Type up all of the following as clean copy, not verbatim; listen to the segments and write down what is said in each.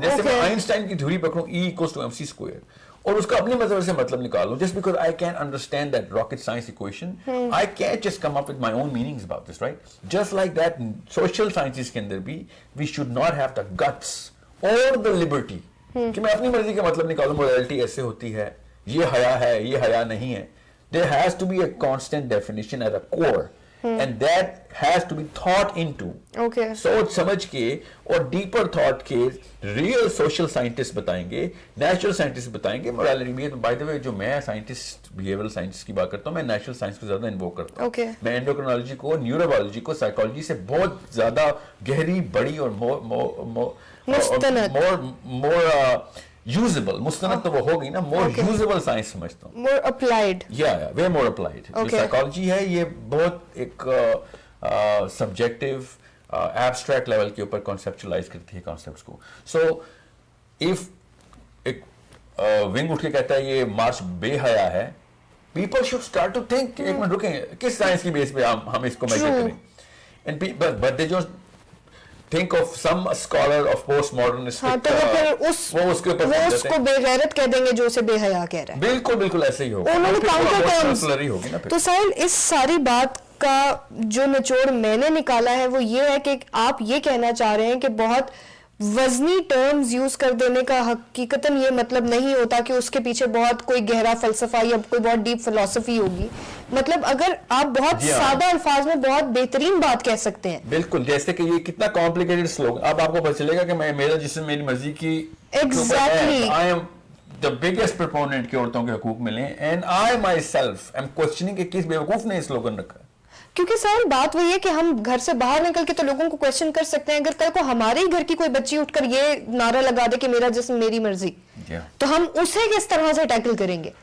जैसे मैं आइंस्टाइन की थ्योरी पकड़ूं E=mc² और उसका अपनी मतलब से मतलब निकाल लूं, just because I can understand that rocket science equation, I can just come up with my own meanings about this, right? Just like that social sciences के अंदर भी we should not have the guts और the liberty कि मैं अपनी मर्जी का मतलब निकालूं, मोरालिटी ऐसे होती है, ये हया नहीं है. There has to be a constant definition at a core, and that has to be thought into. Okay. सोच समझ के और deeper thought के real social scientists बताएंगे, natural scientists बताएंगे morality भी. by the way, जो मैं scientist, behavioral scientist की बात करता हूँ, मैं natural science को ज्यादा invoke करता हूँ. Okay. मैं endocrinology को, neurobiology को, psychology से बहुत ज्यादा गहरी, बड़ी और more usable, मुस्तनद तो वो हो गई ना, more usable science समझता हूँ. More applied. Yeah, way more applied. जो साइकोलॉजी है ये बहुत एक सब्जेक्टिव एब्स्ट्रैक्ट लेवल के ऊपर कॉन्सेप्चुलाइज करती है कॉन्सेप्ट्स को. सो इफ एक विंग उठ के कहता है ये मार्स बेहया है, people should start to think, एक मिनट रुकें, किस साइंस की बेस पे हम इसको मेजर करें? एंड बट दे जो think of some scholar of postmodernist, हाँ, तो वो उसके ऊपर वो उसको बेगैरत कह देंगे जो उसे बेहया कह रहा है. बिल्कुल बिल्कुल ऐसे ही होगा. उन्होंने काउंटर तो साहिल इस सारी बात का जो निचोड़ मैंने निकाला है वो ये है कि आप ये कहना चाह रहे हैं कि बहुत वजनी टर्म्स यूज कर देने का हकीकतन ये मतलब नहीं होता कि उसके पीछे बहुत कोई गहरा फलसफा या कोई बहुत डीप फिलॉसफी होगी. मतलब अगर आप बहुत सादा अल्फाज में बहुत बेहतरीन बात कह सकते हैं. बिल्कुल, जैसे कि ये कितना कॉम्प्लिकेटेड स्लोगन, अब आपको पता चलेगा कि मैं मेरा जिसम मेरी मर्जी की exactly I am the biggest proponent कि औरतों के हकूक मिले, and I my self I am questioning कि किस बेवकूफ ने स्लोगन रखा. क्योंकि सर बात वही है कि हम घर से बाहर निकल के तो लोगों को क्वेश्चन कर सकते हैं. अगर कल को हमारे ही घर की कोई बच्ची उठकर ये नारा लगा दे कि मेरा जिस्म मेरी मर्जी, तो हम उसे किस तरह से टैकल करेंगे?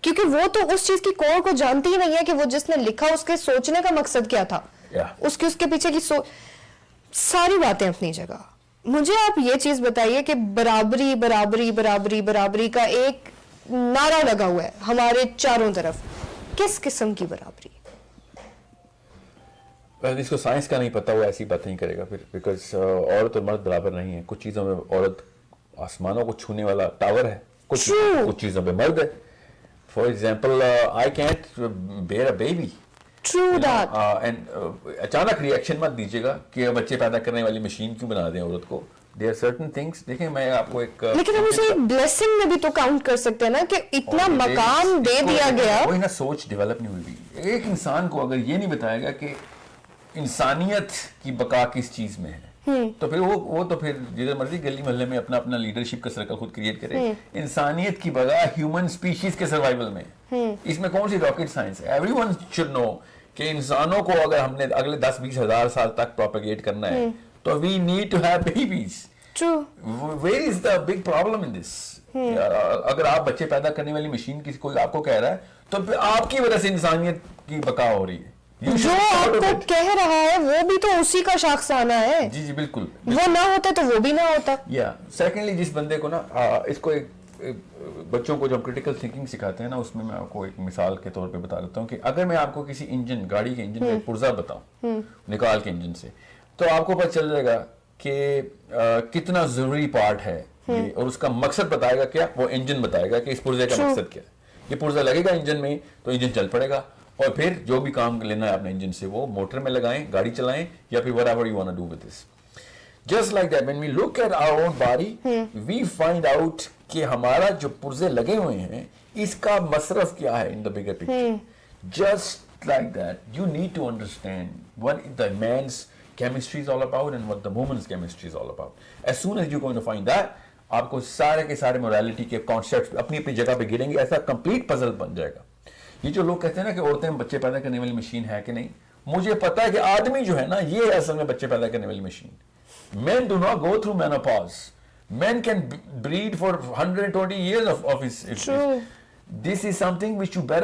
क्योंकि वो तो उस चीज की कोर को जानती ही नहीं है कि वो जिसने लिखा उसके सोचने का मकसद क्या था, उसके पीछे की सारी बातें अपनी जगह. मुझे आप ये चीज बताइए कि बराबरी बराबरी बराबरी बराबरी का एक नारा लगा हुआ है हमारे चारों तरफ, किस किस्म की बराबरी? इसको साइंस का नहीं पता, वो ऐसी बात नहीं करेगा फिर, बिकॉज औरत और मर्द बराबर नहीं है. कुछ चीजों में औरत आसमानों को छूने वाला टावर है, कुछ चीजों में मर्द है. For example I can't bear a baby. True that. And अचानक रिएक्शन मत दीजिएगा कि बच्चे पैदा करने वाली मशीन क्यों बना दें औरत को. There are certain things. देखें मैं आपको एक लेकिन हम उसे ब्लेसिंग में भी तो काउंट कर सकते हैं ना कि इतना मकाम दे दिया गया. वही ना, सोच डेवलप नहीं हुई. एक इंसान को अगर ये नहीं बताएगा कि इंसानियत की बका किस चीज में है, तो फिर वो तो फिर जिधर मर्जी गली मोहल्ले में अपना अपना लीडरशिप का सर्कल खुद क्रिएट करे. इंसानियत की बका ह्यूमन स्पीशीज के सर्वाइवल में. इसमें कौन सी रॉकेट साइंस है? एवरीवन शुड नो कि इंसानों को अगर हमने अगले 10-20 हजार साल तक प्रोपेगेट करना है तो we need to have babies. True. Where is the big problem in this? अगर आप बच्चे पैदा करने वाली मशीन किसी कोई आपको कह रहा है तो फिर आपकी वजह से इंसानियत की बका हो रही है. जो आपको कह रहा है वो भी तो उसी का शाखसाना है. जी जी बिल्कुल. वो ना होता तो वो भी ना होता. या सेकेंडली जिस बंदे को ना इसको एक बच्चों को जब क्रिटिकल थिंकिंग सिखाते हैं ना, उसमें मैं आपको एक मिसाल के तौर पे बता देता हूँ कि अगर मैं आपको किसी इंजन, गाड़ी के इंजन का पुर्जा बताऊं निकाल के इंजन से, तो आपको पता चल जाएगा कि कितना जरूरी पार्ट है ये, और उसका मकसद बताएगा क्या, वो इंजन बताएगा कि इस पुर्जे का मकसद क्या है. ये पुर्जा लगेगा इंजन में तो इंजन चल पड़ेगा, और फिर जो भी काम लेना है अपने इंजन से वो मोटर में लगाएं, गाड़ी चलाएं, या फिर whatever you want to do with this. Just like that, when we look at our own body, we find out कि हमारा जो पुर्जे लगे हुए हैं इसका मसरफ क्या है in the bigger picture. Just like that, you need to understand what the man's chemistry is all about and what the woman's chemistry is all about. As soon as you're going to find that, आपको सारे के सारे morality के concepts अपनी अपनी जगह पे गिरेंगे, ऐसा complete puzzle बन जाएगा. ये जो लोग कहते हैं ना कि औरतें बच्चे पैदा करने वाली मशीन है कि नहीं, मुझे पता है कि आदमी जो है ना ये है असल में बच्चे पैदा करने वाली machine. Men do not go through menopause. Men can breed for 120 years of his. This is something which you better